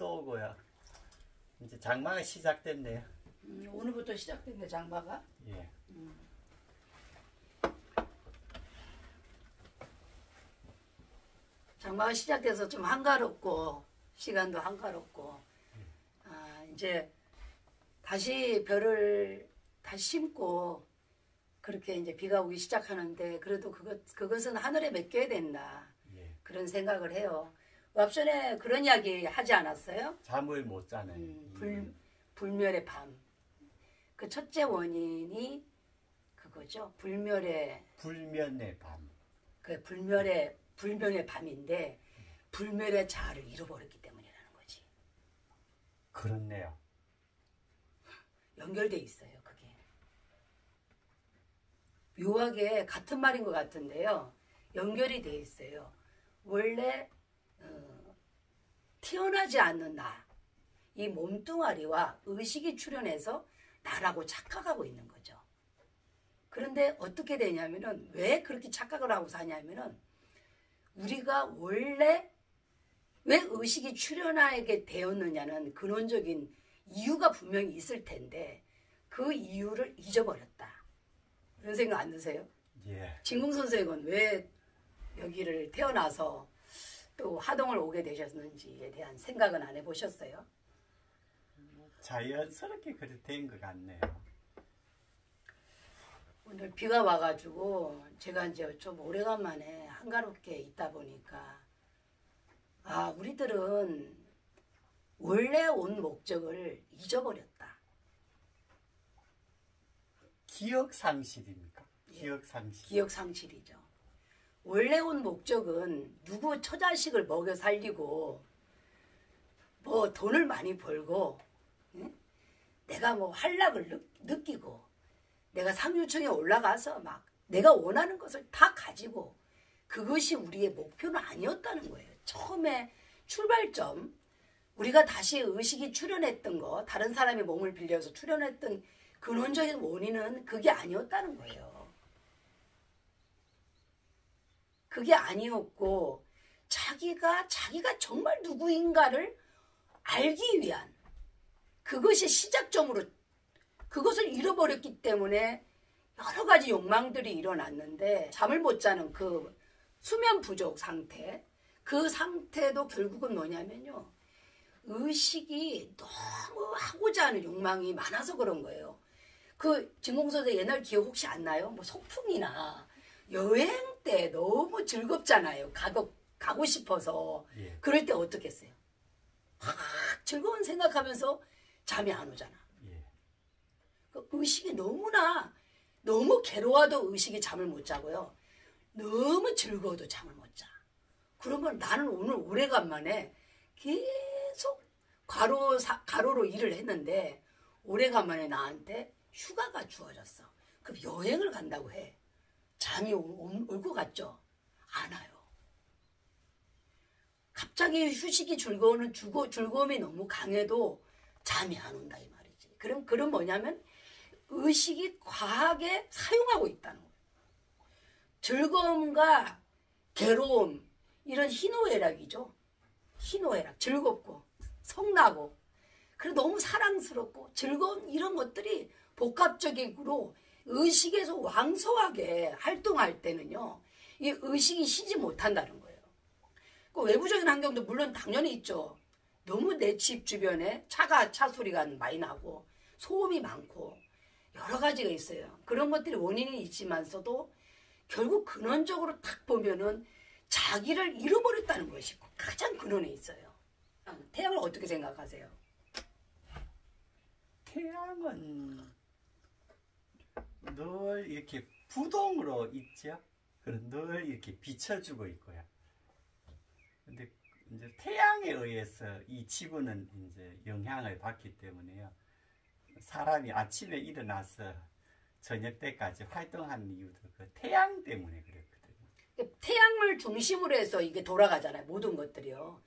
비도 오고요. 이제 장마가 시작됐네요. 오늘부터 시작됐네, 장마가. 예. 장마가 시작돼서 좀 한가롭고 시간도 한가롭고 이제 다시 벼를 다시 심고 그렇게 이제 비가 오기 시작하는데 그래도 그것은 하늘에 맡겨야 된다. 예. 그런 생각을 해요. 앞전에 그런 이야기 하지 않았어요? 잠을 못 자네. 불멸의 밤. 그 첫째 원인이 그거죠. 불멸의 밤. 그 불멸의 밤인데 불멸의 자아를 잃어버렸기 때문이라는 거지. 그렇네요. 연결돼 있어요, 그게. 묘하게 같은 말인 것 같은데요. 연결이 돼 있어요. 원래 태어나지 않는 나, 이 몸뚱아리와 의식이 출현해서 나라고 착각하고 있는 거죠. 그런데 어떻게 되냐면은 왜 그렇게 착각을 하고 사냐면은 우리가 원래 왜 의식이 출현하게 되었느냐는 근원적인 이유가 분명히 있을 텐데 그 이유를 잊어버렸다. 그런 생각 안 드세요? 예. 진공 선생은 왜 여기를 태어나서 또 하동을 오게 되셨는지에 대한 생각은 안 해보셨어요? 자연스럽게 그렇게 된 것 같네요. 오늘 비가 와가지고 제가 이제 좀 오래간만에 한가롭게 있다 보니까 우리들은 원래 온 목적을 잊어버렸다. 기억상실입니까? 예. 기억상실. 기억상실이죠. 원래 온 목적은 누구 처자식을 먹여 살리고 뭐 돈을 많이 벌고 응? 내가 뭐 활락을 느끼고 내가 상류층에 올라가서 막 내가 원하는 것을 다 가지고 그것이 우리의 목표는 아니었다는 거예요. 처음에 출발점 우리가 다시 의식이 출현했던 거 다른 사람의 몸을 빌려서 출현했던 근원적인 원인은 그게 아니었다는 거예요. 그게 아니었고 자기가 정말 누구인가를 알기 위한 그것이 시작점으로 그것을 잃어버렸기 때문에 여러 가지 욕망들이 일어났는데 잠을 못 자는 그 수면 부족 상태 그 상태도 결국은 뭐냐면요. 의식이 너무 하고자 하는 욕망이 많아서 그런 거예요. 그 진공서재 옛날 기억 혹시 안 나요? 뭐 소풍이나 여행 때 너무 즐겁잖아요. 가고 싶어서. 예. 그럴 때 어떻게 했어요? 막 즐거운 생각하면서 잠이 안 오잖아. 예. 그 의식이 너무 괴로워도 의식이 잠을 못 자고요. 너무 즐거워도 잠을 못 자. 그러면 나는 오늘 오래간만에 계속 가로로 일을 했는데 오래간만에 나한테 휴가가 주어졌어. 그럼 여행을 간다고 해. 잠이 올 것 같죠? 안 와요. 갑자기 휴식이 즐거움이 너무 강해도 잠이 안 온다 이 말이지. 그럼 뭐냐면 의식이 과하게 사용하고 있다는 거예요. 즐거움과 괴로움 이런 희노애락이죠. 희노애락 즐겁고 성나고 그리고 너무 사랑스럽고 즐거운 이런 것들이 복합적으로 의식에서 왕성하게 활동할 때는요. 이 의식이 쉬지 못한다는 거예요. 그 외부적인 환경도 물론 당연히 있죠. 너무 내 집 주변에 차 소리가 많이 나고 소음이 많고 여러 가지가 있어요. 그런 것들이 원인이 있지만서도 결국 근원적으로 딱 보면은 자기를 잃어버렸다는 것이 가장 근원에 있어요. 태양을 어떻게 생각하세요? 태양은 늘 이렇게 부동으로 있죠. 그럼 늘 이렇게 비춰주고 있고요. 근데 이제 태양에 의해서 이 지구는 이제 영향을 받기 때문에요. 사람이 아침에 일어나서 저녁 때까지 활동하는 이유도 그 태양 때문에 그랬거든요. 태양을 중심으로 해서 이게 돌아가잖아요. 모든 것들이요.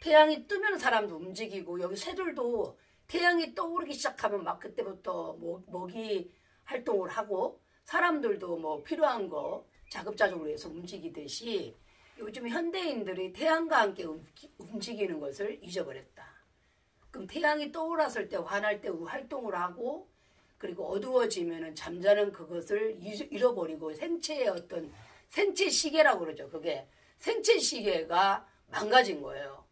태양이 뜨면 사람도 움직이고 여기 새들도 태양이 떠오르기 시작하면 막 그때부터 먹이 활동을 하고 사람들도 뭐 필요한 거 자급자족으로 해서 움직이듯이 요즘 현대인들이 태양과 함께 움직이는 것을 잊어버렸다. 그럼 태양이 떠올랐을 때 화날 때 활동을 하고 그리고 어두워지면은 잠자는 그것을 잃어버리고 생체의 어떤 생체 시계라고 그러죠. 그게 생체 시계가 망가진 거예요.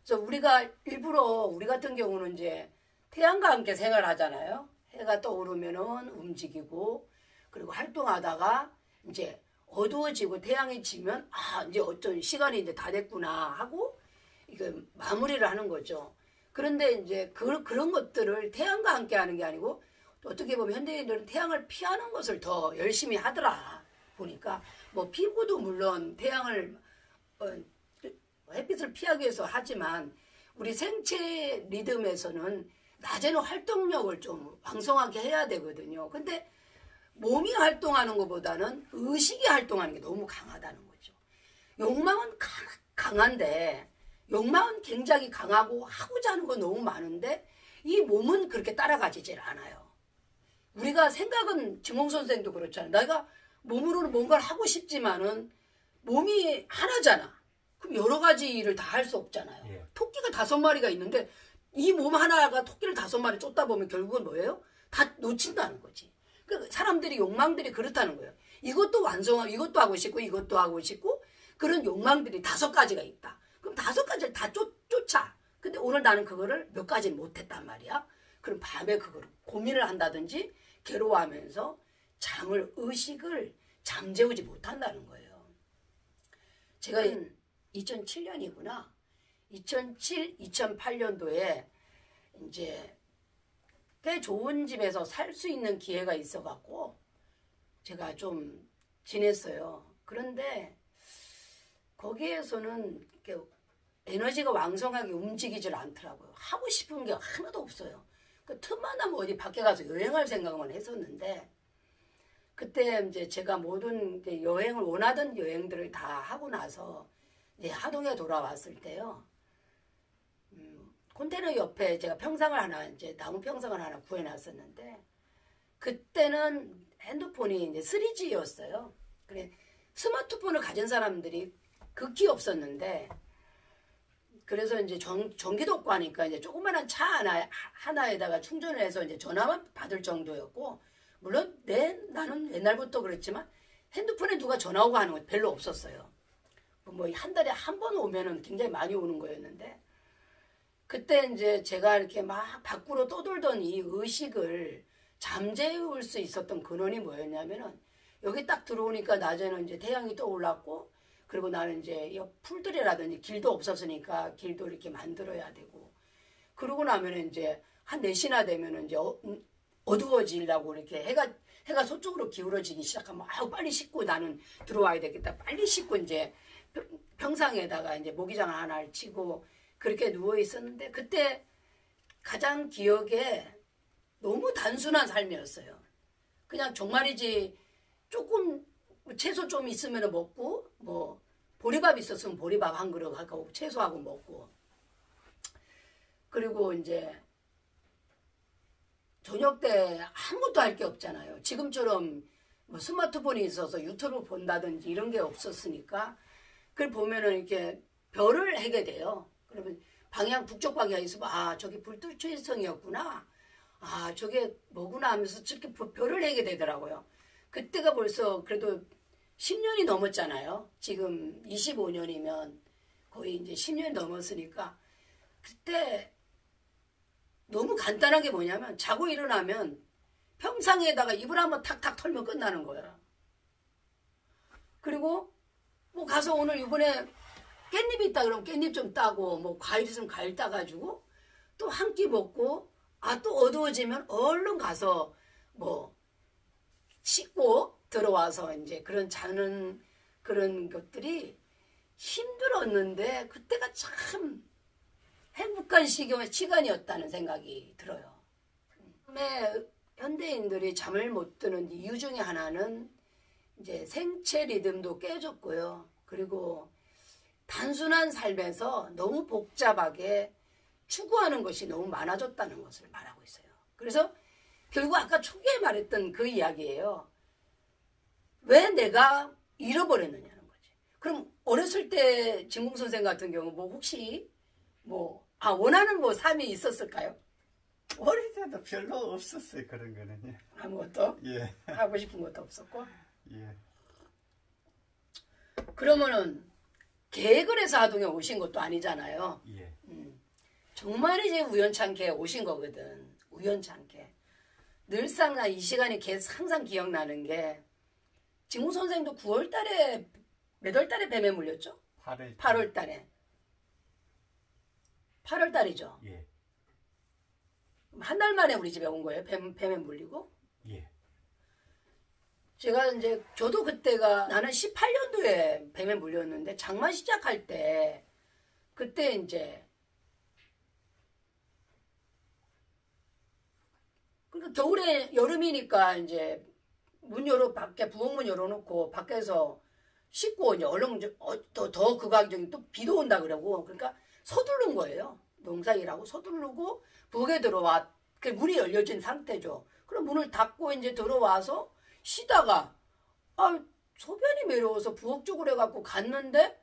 그래서 우리가 일부러 우리 같은 경우는 이제 태양과 함께 생활하잖아요. 해가 떠오르면은 움직이고 그리고 활동하다가 이제 어두워지고 태양이 지면 아 이제 어떤 시간이 이제 다 됐구나 하고 이거 마무리를 하는 거죠. 그런데 이제 그런 것들을 태양과 함께 하는 게 아니고 또 어떻게 보면 현대인들은 태양을 피하는 것을 더 열심히 하더라 보니까 뭐 피부도 물론 태양을 햇빛을 피하기 위해서 하지만 우리 생체 리듬에서는 낮에는 활동력을 좀 왕성하게 해야 되거든요. 근데 몸이 활동하는 것보다는 의식이 활동하는 게 너무 강하다는 거죠. 욕망은 강한데 욕망은 굉장히 강하고 하고자 하는 건 너무 많은데 이 몸은 그렇게 따라가지질 않아요. 우리가 생각은 진공 선생도 그렇잖아요. 내가 몸으로는 뭔가를 하고 싶지만은 몸이 하나잖아. 그럼 여러 가지 일을 다 할 수 없잖아요. 예. 토끼가 5마리가 있는데 이 몸 하나가 토끼를 5마리 쫓다 보면 결국은 뭐예요? 다 놓친다는 거지. 그 사람들이 욕망들이 그렇다는 거예요. 이것도 완성하고 이것도 하고 싶고 이것도 하고 싶고 그런 욕망들이 5가지가 있다. 그럼 5가지를 다 쫓아. 근데 오늘 나는 그거를 몇 가지는 못했단 말이야. 그럼 밤에 그거를 고민을 한다든지 괴로워하면서 의식을 잠재우지 못한다는 거예요. 제가 2007년이구나. 2007, 2008년도에 이제 꽤 좋은 집에서 살 수 있는 기회가 있어갖고 제가 좀 지냈어요. 그런데 거기에서는 이렇게 에너지가 왕성하게 움직이질 않더라고요. 하고 싶은 게 하나도 없어요. 그 틈만 나면 어디 밖에 가서 여행할 생각만 했었는데 그때 이제 제가 모든 이제 여행을 원하던 여행들을 다 하고 나서 이제 하동에 돌아왔을 때요. 컨테이너 옆에 제가 평상을 하나 이제 나무 평상을 하나 구해놨었는데 그때는 핸드폰이 이제 3G였어요. 그래 스마트폰을 가진 사람들이 극히 없었는데 그래서 이제 전기도 없고 하니까 이제 조그만한 차 하나에다가 충전을 해서 이제 전화만 받을 정도였고 물론 나는 옛날부터 그랬지만 핸드폰에 누가 전화 오고 하는 건 별로 없었어요. 뭐 한 달에 한 번 오면은 굉장히 많이 오는 거였는데 그때 이제 제가 이렇게 막 밖으로 떠돌던 이 의식을 잠재울 수 있었던 근원이 뭐였냐면은 여기 딱 들어오니까 낮에는 이제 태양이 떠올랐고 그리고 나는 이제 풀들이라든지 길도 없었으니까 길도 이렇게 만들어야 되고 그러고 나면은 이제 한 4시나 되면은 이제 어두워지려고 이렇게 해가 서쪽으로 기울어지기 시작하면 아우 빨리 씻고 나는 들어와야 되겠다. 빨리 씻고 이제 평상에다가 이제 모기장 하나를 치고 그렇게 누워 있었는데 그때 가장 기억에 너무 단순한 삶이었어요. 그냥 정말이지 조금 채소 좀 있으면 먹고 뭐 보리밥 있었으면 보리밥 한 그릇 하고 채소하고 먹고 그리고 이제 저녁 때 아무것도 할 게 없잖아요. 지금처럼 뭐 스마트폰이 있어서 유튜브 본다든지 이런 게 없었으니까 그걸 보면은 이렇게 별을 해게 돼요. 그러면 북쪽 방향에 있으면 아 저기 불투출성이었구나. 아 저게 뭐구나 하면서 저렇게 별을 해게 되더라고요. 그때가 벌써 그래도 10년이 넘었잖아요. 지금 25년이면 거의 이제 10년이 넘었으니까 그때 너무 간단한 게 뭐냐면 자고 일어나면 평상에다가 이불 한번 탁탁 털면 끝나는 거야. 그리고 뭐 가서 오늘 이번에 깻잎이 있다 그러면 깻잎 좀 따고 뭐 과일 있으면 과일 따가지고 또 한 끼 먹고 또 어두워지면 얼른 가서 뭐 씻고 들어와서 이제 자는 그런 것들이 힘들었는데 그때가 참 행복한 시간이었다는 생각이 들어요. 현대인들이 잠을 못 드는 이유 중에 하나는 이제 생체 리듬도 깨졌고요. 그리고 단순한 삶에서 너무 복잡하게 추구하는 것이 너무 많아졌다는 것을 말하고 있어요. 그래서 결국 아까 초기에 말했던 그 이야기예요. 왜 내가 잃어버렸느냐는 거지. 그럼 어렸을 때 진공 선생 같은 경우 뭐 혹시 뭐 아, 원하는 뭐 삶이 있었을까요? 어릴 때도 별로 없었어요, 그런 거는요. 아무것도? 예, 하고 싶은 것도 없었고? 예. 그러면은 계획을 해서 하동에 오신 것도 아니잖아요. 예. 정말 이제 우연찮게 오신 거거든. 우연찮게. 늘상 이 시간이 항상 기억나는 게 진공 선생도 9월 달에 몇 월 달에 뱀에 물렸죠? 8월 달에. 8월 달이죠. 예. 한 달 만에 우리 집에 온 거예요. 뱀에 물리고. 예. 제가 이제 저도 그때가 나는 18년도에 뱀에 물렸는데 장마 시작할 때 그때 이제 그러니까 겨울에 여름이니까 이제 밖에 부엌문 열어놓고 밖에서 씻고 이제 얼른 더 극악적인 또 비도 온다 그러고 그러니까 서두른 거예요. 농사일하고 서두르고 부엌에 들어와 그 문이 열려진 상태죠. 그럼 문을 닫고 이제 들어와서 쉬다가 소변이 매려워서 부엌 쪽으로 해갖고 갔는데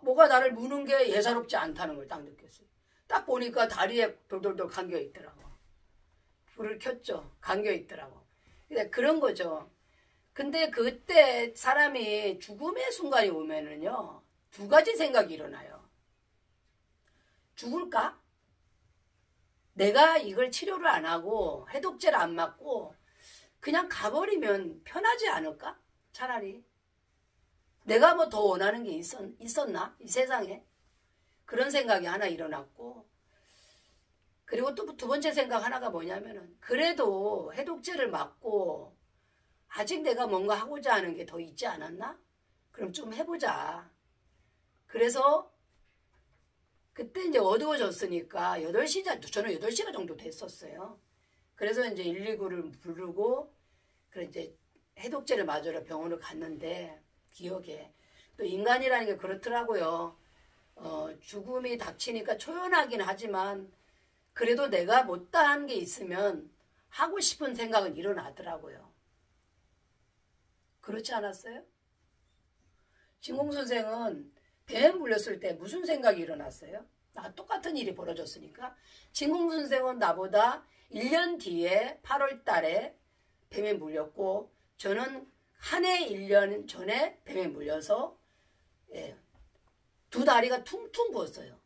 뭐가 나를 무는 게 예사롭지 않다는 걸 딱 느꼈어요. 딱 보니까 다리에 돌돌돌 감겨 있더라고. 불을 켰죠. 감겨 있더라고. 그런 거죠. 근데 그때 사람이 죽음의 순간이 오면은요, 두 가지 생각이 일어나요. 죽을까? 내가 이걸 치료를 안 하고 해독제를 안 맞고 그냥 가버리면 편하지 않을까? 차라리. 내가 뭐 더 원하는 게 있었나? 이 세상에. 그런 생각이 하나 일어났고 그리고 또 두 번째 생각 하나가 뭐냐면은 그래도 해독제를 맞고 아직 내가 뭔가 하고자 하는 게 더 있지 않았나? 그럼 좀 해보자. 그래서 그때 이제 어두워졌으니까 8시, 저는 8시가 정도 됐었어요. 그래서 이제 119를 부르고, 그래 이제 해독제를 맞으러 병원을 갔는데, 기억에. 또 인간이라는 게 그렇더라고요. 죽음이 닥치니까 초연하긴 하지만, 그래도 내가 못다한 게 있으면 하고 싶은 생각은 일어나더라고요. 그렇지 않았어요? 진공 선생은 뱀에 물렸을 때 무슨 생각이 일어났어요? 똑같은 일이 벌어졌으니까. 진공 선생은 나보다 1년 뒤에 8월 달에 뱀에 물렸고 저는 한 해 1년 전에 뱀에 물려서 두 다리가 퉁퉁 부었어요.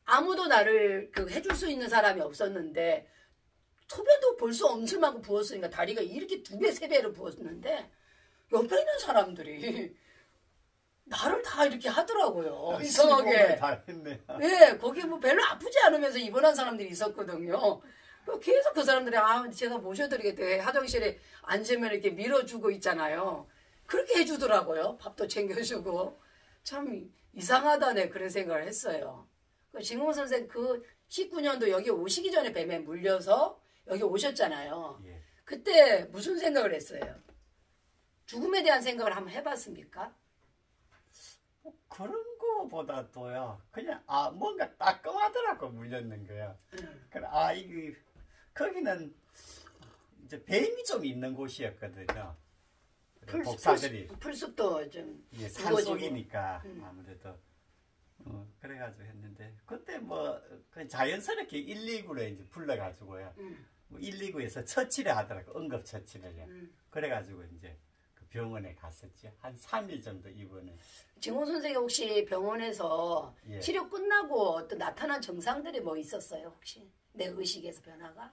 아무도 나를 해줄 수 있는 사람이 없었는데 소변도 볼 수 없을 만큼 부었으니까 다리가 이렇게 2배, 3배로 부었는데 옆에 있는 사람들이 나를 다 이렇게 하더라고요. 이상하게. 다 했네. 예, 거기 뭐 별로 아프지 않으면서 입원한 사람들이 있었거든요. 계속 그 사람들이 제가 모셔드리겠대. 화장실에 앉으면 이렇게 밀어주고 있잖아요. 그렇게 해주더라고요. 밥도 챙겨주고. 참 이상하다네 그런 생각을 했어요. 진공 선생 19년도 여기 오시기 전에 뱀에 물려서 여기 오셨잖아요. 예. 그때 무슨 생각을 했어요? 죽음에 대한 생각을 한번 해봤습니까? 그런 거보다도요, 그냥, 뭔가 따끔하더라고, 물렸는 거야. 그래, 이게, 거기는, 이제, 뱀이 좀 있는 곳이었거든요. 복사들이. 풀숲도 좀. 예, 산속이니까, 아무래도. 그래가지고 했는데, 그때 뭐, 자연스럽게 119로 이제 불러가지고요. 뭐 119에서 처치를 하더라고, 응급처치를요. 그래가지고 이제, 병원에 갔었죠. 한 3일 정도 입원을. 진공 선생님 혹시 병원에서 예. 치료 끝나고 또 나타난 증상들이 뭐 있었어요? 혹시 내 의식에서 변화가?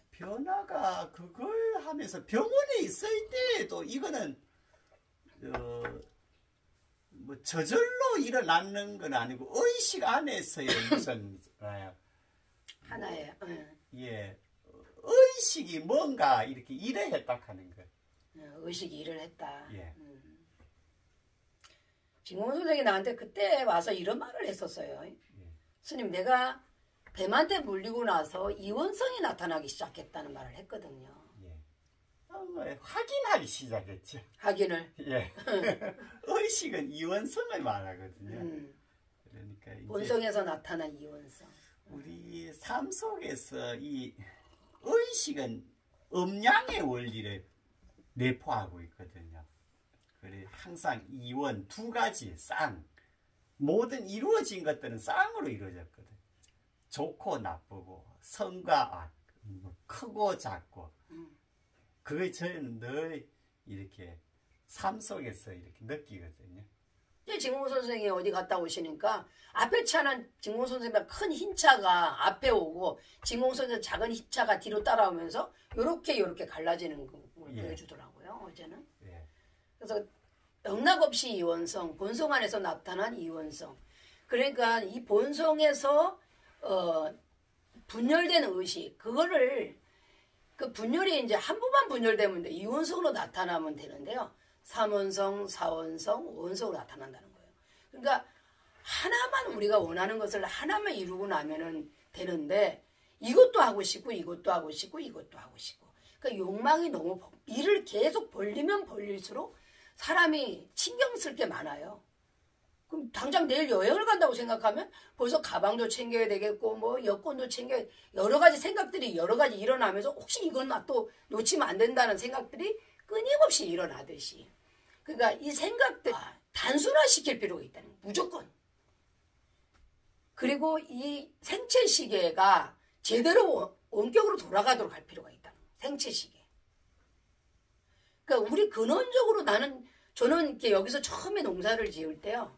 변화가 그걸 하면서 병원에 있을 때도 이거는 뭐 저절로 일어나는 건 아니고 의식 안에서의 무슨 하나예요. 예, 의식이 뭔가 이렇게 일을 했다 하는 거. 의식이 일을 했다. 예. 진공 선생이 나한테 그때 와서 이런 말을 했었어요. 예. 스님, 내가 뱀한테 물리고 나서 이원성이 나타나기 시작했다는 말을 했거든요. 예. 확인하기 시작했죠. 확인을. 예. 의식은 이원성을 말하거든요. 그러니까 이제 본성에서 나타난 이원성. 우리 삶 속에서 이 의식은 음양의 원리를 내포하고 있거든요. 그래 항상 이원 두 가지 쌍 모든 이루어진 것들은 쌍으로 이루어졌거든. 좋고 나쁘고 선과 악, 뭐 크고 작고. 그걸 저희는 늘 이렇게 삶 속에서 이렇게 느끼거든요. 진공 선생이 어디 갔다 오시니까 앞에 차는 진공 선생보다 큰 흰 차가 앞에 오고 진공 선생 작은 흰 차가 뒤로 따라오면서 요렇게 갈라지는 걸 예. 보여주더라고요. 어제는. 예. 그래서 영락없이 이원성, 본성 안에서 나타난 이원성. 그러니까 이 본성에서 분열된 의식, 그거를 그 분열이 이제 한 번만 분열되면 돼. 이원성으로 나타나면 되는데요. 3원성, 4원성, 5원성으로 나타난다는 거예요. 그러니까 하나만 우리가 원하는 것을 하나만 이루고 나면은 되는데 이것도 하고 싶고 이것도 하고 싶고 이것도 하고 싶고. 그러니까 욕망이 너무 일을 계속 벌리면 벌릴수록 사람이 신경 쓸 게 많아요. 그럼 당장 내일 여행을 간다고 생각하면 벌써 가방도 챙겨야 되겠고 뭐 여권도 챙겨야 여러 가지 생각들이 여러 가지 일어나면서 혹시 이건 또 놓치면 안 된다는 생각들이 끊임없이 일어나듯이. 그러니까 이 생각들 단순화시킬 필요가 있다는 거예요. 무조건. 그리고 이 생체시계가 제대로 원격으로 돌아가도록 할 필요가 있다는 거예요. 생체시계. 그러니까 우리 근원적으로 저는 이렇게 여기서 처음에 농사를 지을 때요.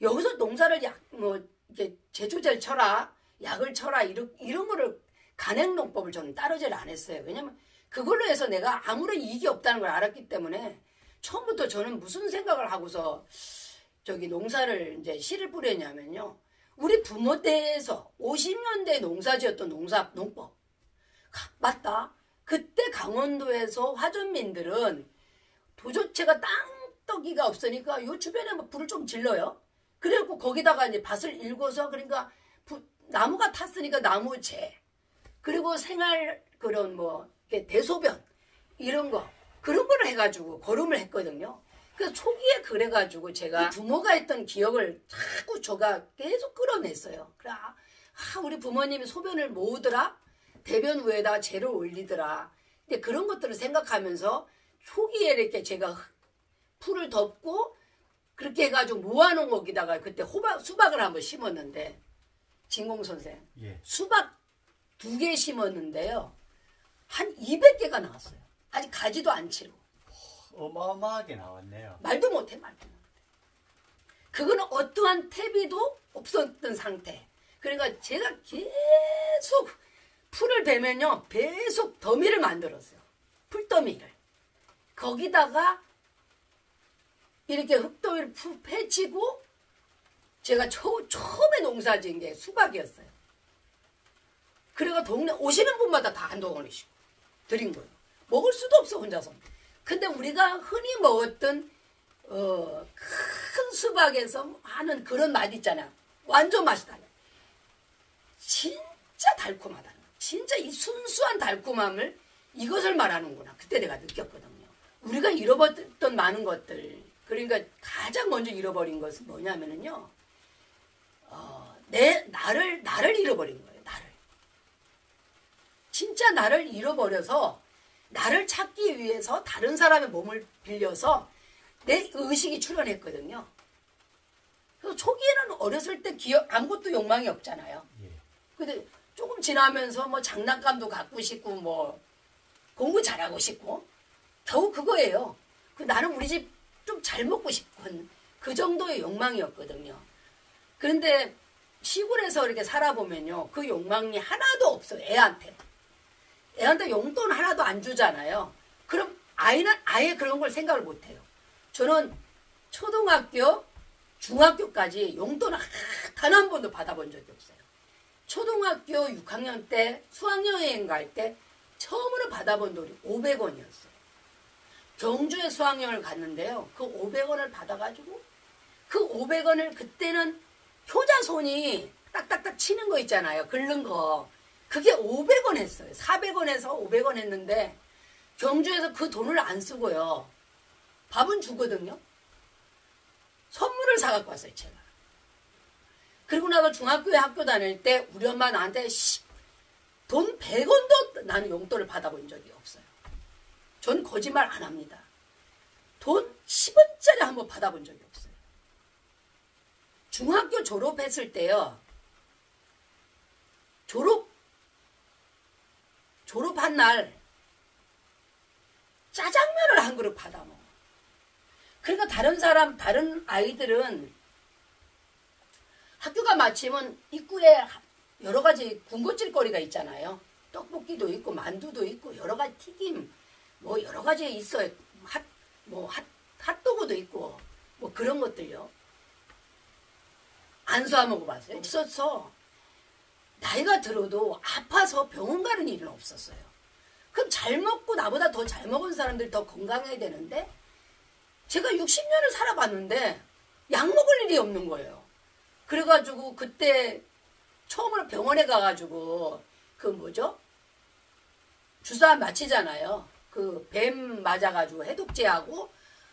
여기서 농사를 이렇게 제초제를 쳐라, 약을 쳐라, 이런 거를 간행농법을 저는 따르질 안 했어요. 왜냐면 그걸로 해서 내가 아무런 이익이 없다는 걸 알았기 때문에 처음부터 저는 무슨 생각을 하고서 농사를 이제 씨를 뿌렸냐면요. 우리 부모 때에서 50년대 농사지었던 농법. 맞다. 그때 강원도에서 화전민들은 도저체가 땅떡이가 없으니까 요 주변에 불을 좀 질러요. 그래갖고 거기다가 이제 밭을 일궈서 그러니까 나무가 탔으니까 나무재. 그리고 생활 그런 대소변 이런 거 그런 거를 해가지고 거름을 했거든요. 그래서 초기에 그래가지고 제가 부모가 했던 기억을 자꾸 제가 계속 끌어냈어요. 그래 우리 부모님이 소변을 모으더라. 대변 위에다가 재를 올리더라. 근데 그런 것들을 생각하면서 초기에 이렇게 제가 풀을 덮고 그렇게 해가지고 모아놓은 거기다가 그때 수박을 한번 심었는데 진공선생 예. 수박 2개 심었는데요. 한 200개가 나왔어요. 아직 가지도 안 치고. 어마어마하게 나왔네요. 말도 못해. 그거는 어떠한 퇴비도 없었던 상태. 그러니까 제가 계속 풀을 베면요. 계속 더미를 만들었어요. 풀더미를. 거기다가 이렇게 흙더미를 푹 패치고 제가 처음에 농사 지은 게 수박이었어요. 그래가 동네 오시는 분마다 다 한 덩어리씩 드린 거예요. 먹을 수도 없어 혼자서. 근데 우리가 흔히 먹었던 큰 수박에서 하는 그런 맛 있잖아요. 완전 맛이 달라요. 진짜 달콤하다는 거예요. 진짜 이 순수한 달콤함을 이것을 말하는구나. 그때 내가 느꼈거든요. 우리가 잃어버렸던 많은 것들. 그러니까 가장 먼저 잃어버린 것은 뭐냐면은요. 나를 잃어버린 거예요. 나를. 진짜 나를 잃어버려서 나를 찾기 위해서 다른 사람의 몸을 빌려서 내 의식이 출현했거든요. 그래서 초기에는 어렸을 때 아무것도 욕망이 없잖아요. 예. 근데 조금 지나면서 장난감도 갖고 싶고 공부 잘하고 싶고 겨우 그거예요. 나는 우리 집 좀 잘 먹고 싶은 그 정도의 욕망이었거든요. 그런데 시골에서 이렇게 살아보면요. 그 욕망이 하나도 없어요. 애한테 용돈 하나도 안 주잖아요. 그럼 아이는 아예 그런 걸 생각을 못해요. 저는 초등학교, 중학교까지 용돈을 단 한 번도 받아본 적이 없어요. 초등학교 6학년 때 수학여행 갈 때 처음으로 받아본 돈이 500원이었어요. 경주에 수학여행을 갔는데요. 그 500원을 받아가지고 그 500원을 그때는 효자손이 딱딱딱 치는 거 있잖아요. 긁는 거. 그게 500원 했어요. 400원에서 500원 했는데 경주에서 그 돈을 안 쓰고요. 밥은 주거든요. 선물을 사갖고 왔어요. 제가. 그리고 나서 중학교에 학교 다닐 때 우리 엄마 나한테 돈 100원도 나는 용돈을 받아본 적이 없어요. 전 거짓말 안 합니다. 돈 10원짜리 한번 받아본 적이 없어요. 중학교 졸업했을 때요. 졸업한 날 짜장면을 한 그릇 받아 먹어. 그러니까 다른 아이들은 학교가 마치면 입구에 여러 가지 군것질 거리가 있잖아요. 떡볶이도 있고 만두도 있고 여러 가지 튀김 뭐 여러 가지 있어요. 핫도그도 있고 뭐 그런 것들요. 안수아 먹어봤어요? 없었어. 나이가 들어도 아파서 병원 가는 일은 없었어요. 그럼 잘 먹고 나보다 더 잘 먹은 사람들이 더 건강해야 되는데 제가 60년을 살아봤는데 약 먹을 일이 없는 거예요. 그래가지고 그때 처음으로 병원에 가가지고 그 뭐죠? 주사 맞히잖아요. 그 뱀 맞아가지고 해독제하고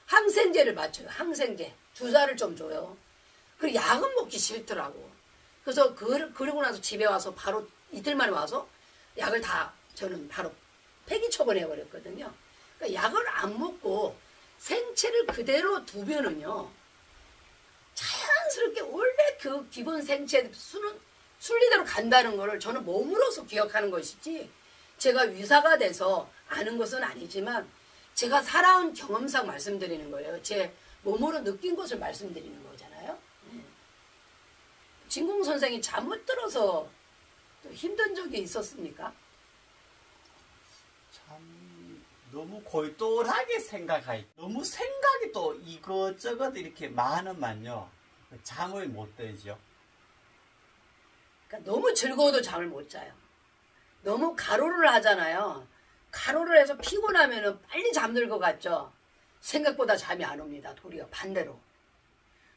항생제를 맞춰요. 항생제. 주사를 좀 줘요. 그리고 약은 먹기 싫더라고. 그래서 그러고 나서 집에 와서 바로 이틀 만에 와서 약을 다 저는 바로 폐기 처분해버렸거든요. 그러니까 약을 안 먹고 생체를 그대로 두면은요. 자연스럽게 원래 그 기본 생체 순리대로 간다는 거를 저는 몸으로서 기억하는 것이지 제가 의사가 돼서 아는 것은 아니지만 제가 살아온 경험상 말씀드리는 거예요. 제 몸으로 느낀 것을 말씀드리는 거잖아요. 진공 선생이 잠못 들어서 또 힘든 적이 있었습니까? 참 너무 골똘하게 생각하니 너무 생각이 또 이것저것 이렇게 많으면요 잠을 못 들죠. 그러니까 너무 즐거워도 잠을 못 자요. 너무 가로를 하잖아요. 가로를 해서 피곤하면 빨리 잠들 것 같죠. 생각보다 잠이 안 옵니다. 도리어 반대로.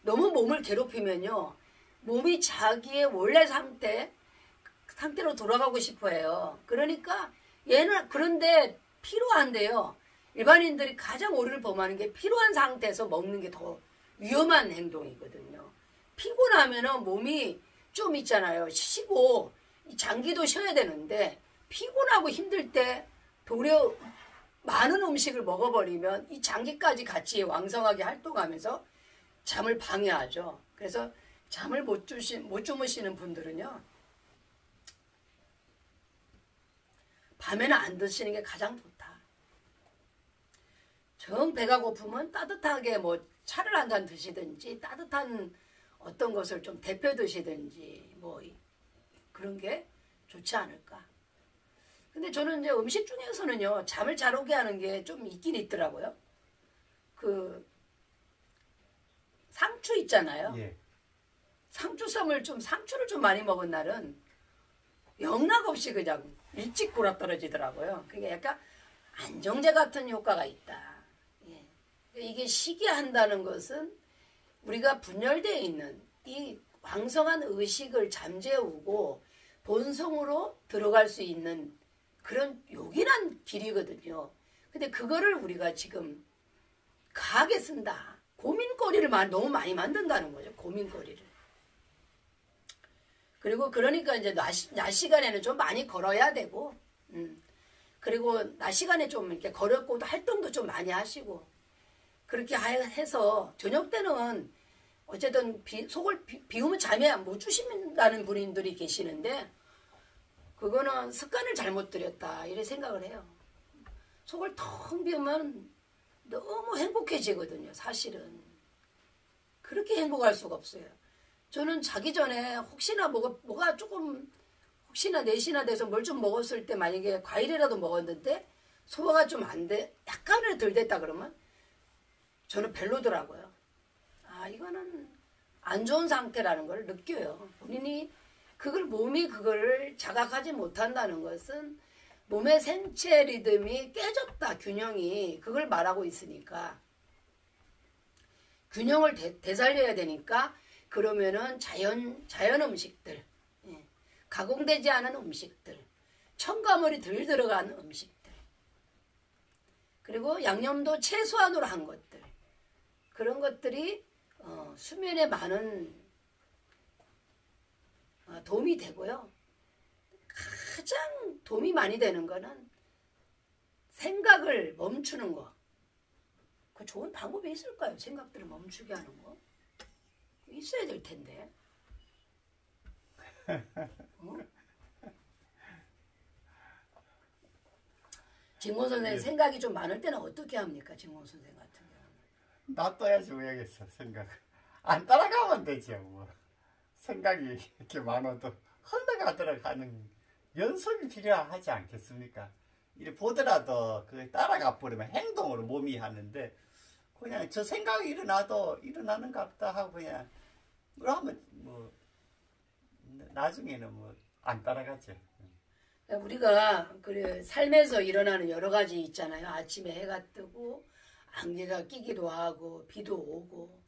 너무 몸을 괴롭히면요. 몸이 자기의 원래 상태로 돌아가고 싶어 해요. 그러니까 얘는 그런데 피로한데요. 일반인들이 가장 오류를 범하는 게 피로한 상태에서 먹는 게 더 위험한 행동이거든요. 피곤하면은 몸이 좀 있잖아요. 쉬고 장기도 쉬어야 되는데 피곤하고 힘들 때 도리어 많은 음식을 먹어버리면 이 장기까지 같이 왕성하게 활동하면서 잠을 방해하죠. 그래서 잠을 못 주무시는 분들은요. 밤에는 안 드시는 게 가장 좋다. 정 배가 고프면 따뜻하게 뭐 차를 한 잔 드시든지 따뜻한 어떤 것을 좀 데펴 드시든지 뭐 그런 게 좋지 않을까. 근데 저는 이제 음식 중에서는요. 잠을 잘 오게 하는 게 좀 있긴 있더라고요. 그 상추 있잖아요. 예. 상추를 좀 많이 먹은 날은 영락없이 그냥 일찍 골아떨어지더라고요. 그게 약간 안정제 같은 효과가 있다. 예. 이게 쉬게 한다는 것은 우리가 분열되어 있는 이 왕성한 의식을 잠재우고 본성으로 들어갈 수 있는 그런 요긴한 길이거든요. 근데 그거를 우리가 지금 가하게 쓴다. 고민거리를 너무 많이 만든다는 거죠. 고민거리를. 그리고 그러니까 이제 낮 시간에는 좀 많이 걸어야 되고, 그리고 낮 시간에 좀 이렇게 걸었고 활동도 좀 많이 하시고, 그렇게 해서 저녁 때는 어쨌든 속을 비우면 잠이 못 주신다는 분들이 계시는데, 그거는 습관을 잘못 들였다 이렇게 생각을 해요. 속을 텅 비우면 너무 행복해지거든요. 사실은 그렇게 행복할 수가 없어요. 저는 자기 전에 혹시나 뭐가 조금 혹시나 내시나 돼서 뭘 좀 먹었을 때 만약에 과일이라도 먹었는데 소화가 좀 안 돼, 약간을 덜 됐다 그러면 저는 별로더라고요. 아, 이거는 안 좋은 상태라는 걸 느껴요. 본인이 몸이 그걸 자각하지 못한다는 것은 몸의 생체 리듬이 깨졌다, 균형이. 그걸 말하고 있으니까. 균형을 되살려야 되니까 그러면은 자연 음식들, 예. 가공되지 않은 음식들, 첨가물이 덜 들어간 음식들, 그리고 양념도 최소한으로 한 것들, 그런 것들이 수면에 많은 도움이 되고요. 가장 도움이 많이 되는 거는 생각을 멈추는 거. 그 좋은 방법이 있을까요? 생각들을 멈추게 하는 거. 있어야 될 텐데. 어? 진공 선생 생각이 좀 많을 때는 어떻게 합니까? 진공 선생 같은 경우는. 놔둬야지 왜겠어 생각. 안 따라가면 되죠. 뭐. 생각이 이렇게 많아도 흘러가도록 하는 연습이 필요하지 않겠습니까? 이렇게 보더라도 그 따라가 버리면 행동으로 몸이 하는데 그냥 저 생각이 일어나도 일어나는 것 같다 하고 그냥 그러면 뭐 나중에는 뭐 안 따라가죠. 우리가 그 삶에서 일어나는 여러 가지 있잖아요. 아침에 해가 뜨고 안개가 끼기도 하고 비도 오고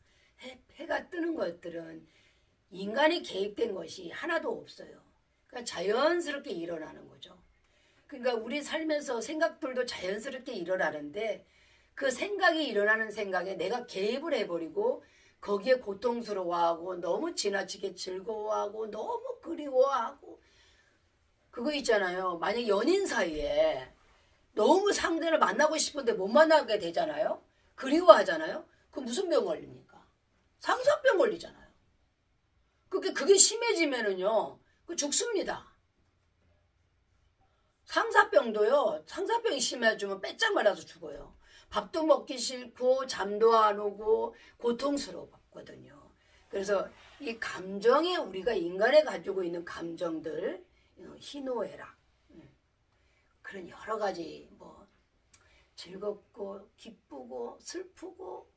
해가 뜨는 것들은 인간이 개입된 것이 하나도 없어요. 그러니까 자연스럽게 일어나는 거죠. 그러니까 우리 삶에서 생각들도 자연스럽게 일어나는데 그 생각이 일어나는 생각에 내가 개입을 해버리고 거기에 고통스러워하고 너무 지나치게 즐거워하고 너무 그리워하고 그거 있잖아요. 만약 연인 사이에 너무 상대를 만나고 싶은데 못 만나게 되잖아요. 그리워하잖아요. 그 무슨 병 걸립니까? 상사병 걸리잖아요. 그게 심해지면은요. 그 죽습니다. 상사병도요. 상사병이 심해지면 빼짝 말아서 죽어요. 밥도 먹기 싫고 잠도 안 오고 고통스럽거든요. 그래서 이 감정에 우리가 인간에 가지고 있는 감정들 희노애락 그런 여러 가지 뭐 즐겁고 기쁘고 슬프고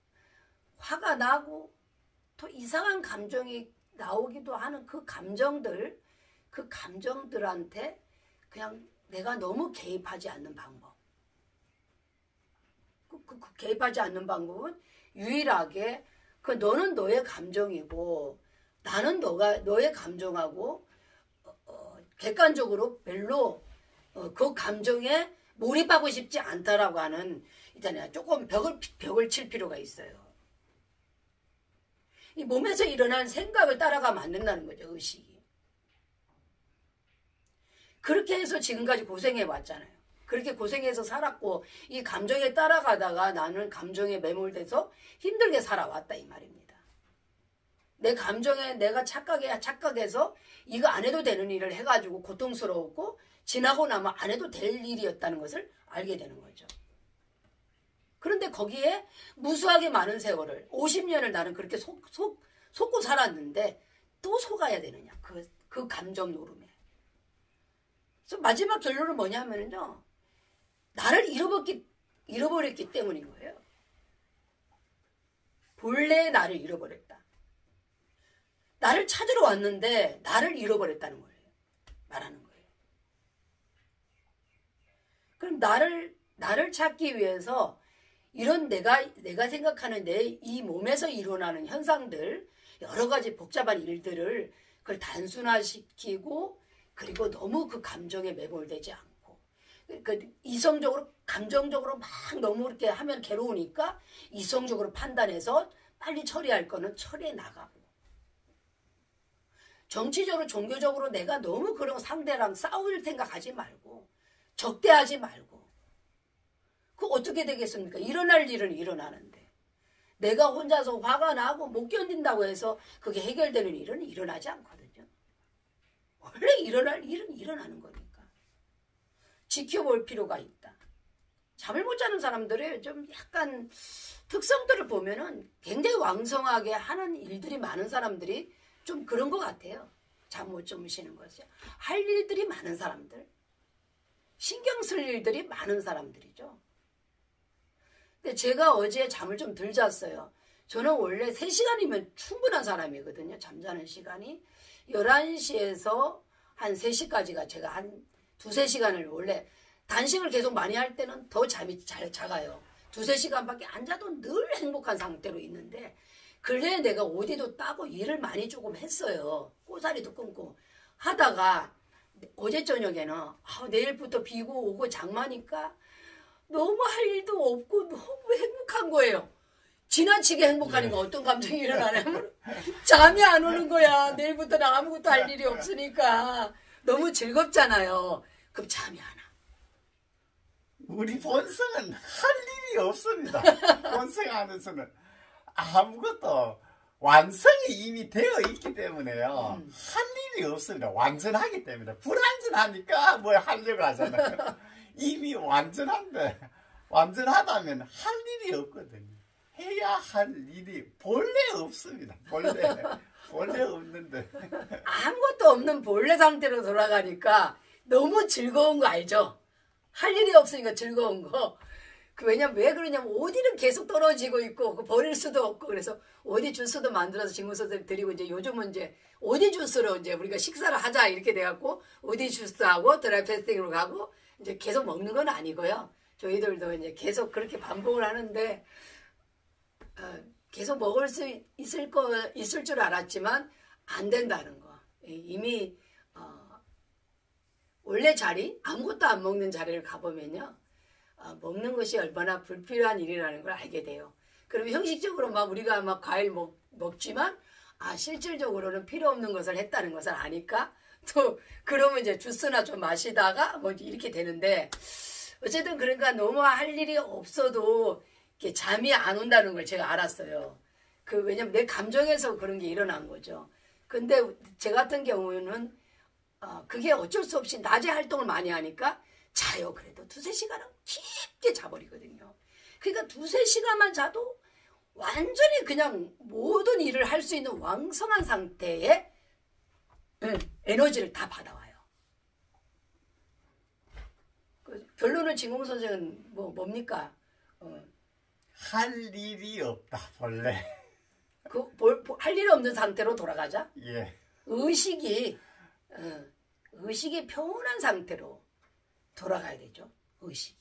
화가 나고 또 이상한 감정이 나오기도 하는 그 감정들한테 그냥 내가 너무 개입하지 않는 방법. 그 개입하지 않는 방법은 유일하게 그 너는 너의 감정이고 나는 너의 감정하고 객관적으로 별로 그 감정에 몰입하고 싶지 않다라고 하는 있잖아요. 조금 벽을 칠 필요가 있어요. 이 몸에서 일어난 생각을 따라가면 안 된다는 거죠. 의식이. 그렇게 해서 지금까지 고생해 왔잖아요. 그렇게 고생해서 살았고 이 감정에 따라가다가 나는 감정에 매몰돼서 힘들게 살아왔다 이 말입니다. 내 감정에 내가 착각해서 이거 안 해도 되는 일을 해가지고 고통스러웠고 지나고 나면 안 해도 될 일이었다는 것을 알게 되는 거죠. 그런데 거기에 무수하게 많은 세월을 50년을 나는 그렇게 속고 살았는데 또 속아야 되느냐 그 감정 노름에. 그래서 마지막 결론은 뭐냐면요. 나를 잃어버렸기 때문인 거예요. 본래 나를 잃어버렸다. 나를 찾으러 왔는데 나를 잃어버렸다는 거예요. 말하는 거예요. 그럼 나를 찾기 위해서 이런 내가 생각하는 내 이 몸에서 일어나는 현상들 여러 가지 복잡한 일들을 그걸 단순화시키고 그리고 너무 그 감정에 매몰되지 않고 그 이성적으로 감정적으로 막 너무 이렇게 하면 괴로우니까 이성적으로 판단해서 빨리 처리할 거는 처리해 나가고 정치적으로 종교적으로 내가 너무 그런 상대랑 싸울 생각하지 말고 적대하지 말고 그 어떻게 되겠습니까? 일어날 일은 일어나는데 내가 혼자서 화가 나고 못 견딘다고 해서 그게 해결되는 일은 일어나지 않거든요. 원래 일어날 일은 일어나는 거니까 지켜볼 필요가 있다. 잠을 못 자는 사람들의 좀 약간 특성들을 보면은 굉장히 왕성하게 하는 일들이 많은 사람들이 좀 그런 것 같아요. 잠 못 주무시는 것이 할 일들이 많은 사람들 신경 쓸 일들이 많은 사람들이죠. 근데 제가 어제 잠을 좀 덜 잤어요. 저는 원래 3시간이면 충분한 사람이거든요. 잠자는 시간이 11시에서 한 3시까지가 제가 한 2-3시간을 원래 단식을 계속 많이 할 때는 더 잠이 잘 자가요. 2-3시간밖에 안 자도 늘 행복한 상태로 있는데 근래에 내가 어디도 따고 일을 많이 조금 했어요. 꼬다리도 끊고 하다가 어제 저녁에는 내일부터 비고 오고 장마니까 너무 할 일도 없고 너무 행복한 거예요. 지나치게 행복하니까 어떤 감정이 일어나냐면 잠이 안 오는 거야. 내일부터는 아무것도 할 일이 없으니까 너무 즐겁잖아요. 그럼 잠이 안 와. 우리 본성은 할 일이 없습니다. 본성 안에서는 아무것도 완성이 이미 되어 있기 때문에요. 음. 할 일이 없습니다. 완전하기 때문에. 불완전하니까 뭘 하려고 하잖아요. 이미 완전한데, 완전하다면 할 일이 없거든요. 해야 할 일이 본래 없습니다. 본래 없는데. 아무것도 없는 본래 상태로 돌아가니까 너무 즐거운 거 알죠? 할 일이 없으니까 즐거운 거. 왜냐면 왜 그러냐면 어디는 계속 떨어지고 있고 버릴 수도 없고 그래서 어디 주스도 만들어서 친구들 드리고 이제 요즘은 이제 어디 주스로 이제 우리가 식사를 하자 이렇게 돼갖고 어디 주스하고 드라이 패스팅으로 가고 이제 계속 먹는 건 아니고요. 저희들도 이제 계속 그렇게 반복을 하는데 계속 먹을 수 있을 줄 알았지만 안 된다는 거. 이미 원래 자리 아무것도 안 먹는 자리를 가보면요. 먹는 것이 얼마나 불필요한 일이라는 걸 알게 돼요. 그러면 형식적으로 막 우리가 막 과일 먹지만 실질적으로는 필요 없는 것을 했다는 것을 아니까 또 그러면 이제 주스나 좀 마시다가 뭐 이렇게 되는데 어쨌든 그러니까 너무 할 일이 없어도 이렇게 잠이 안 온다는 걸 제가 알았어요. 왜냐면 내 감정에서 그런 게 일어난 거죠. 근데 제 같은 경우는 그게 어쩔 수 없이 낮에 활동을 많이 하니까 자요. 그래도 2-3시간은 깊게 자버리거든요. 그러니까 2-3시간만 자도 완전히 그냥 모든 일을 할 수 있는 왕성한 상태의 에너지를 다 받아와요. 결론은 진공 선생은 뭡니까? 할 일이 없다, 본래. 할 일이 없는 상태로 돌아가자? 예. 의식이 평온한 상태로 돌아가야 되죠. 의식이.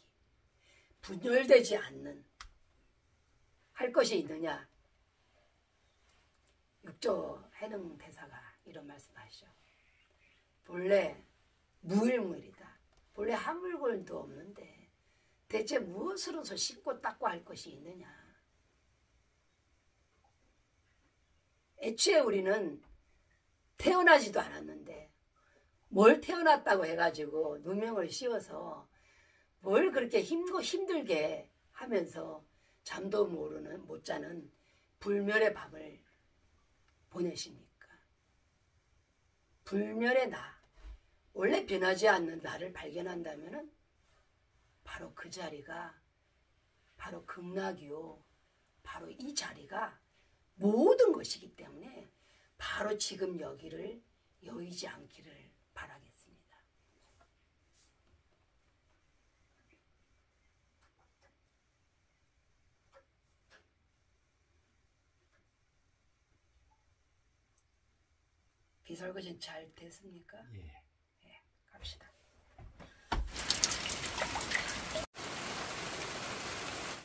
분열되지 않는 할 것이 있느냐. 6조 해능 대사가 이런 말씀하시죠. 본래 무일무일이다. 본래 한 물건도 없는데 대체 무엇으로서 씻고 닦고 할 것이 있느냐. 애초에 우리는 태어나지도 않았는데 뭘 태어났다고 해가지고 누명을 씌워서 뭘 그렇게 힘들게 하면서 잠도 못 자는 불멸의 밤을 보내십니까? 불멸의 나, 원래 변하지 않는 나를 발견한다면 바로 그 자리가 바로 극락이요. 바로 이 자리가 모든 것이기 때문에 바로 지금 여기를 여의지 않기를 바라겠습니다. 비설거진 잘 됐습니까? 예. 네, 갑시다.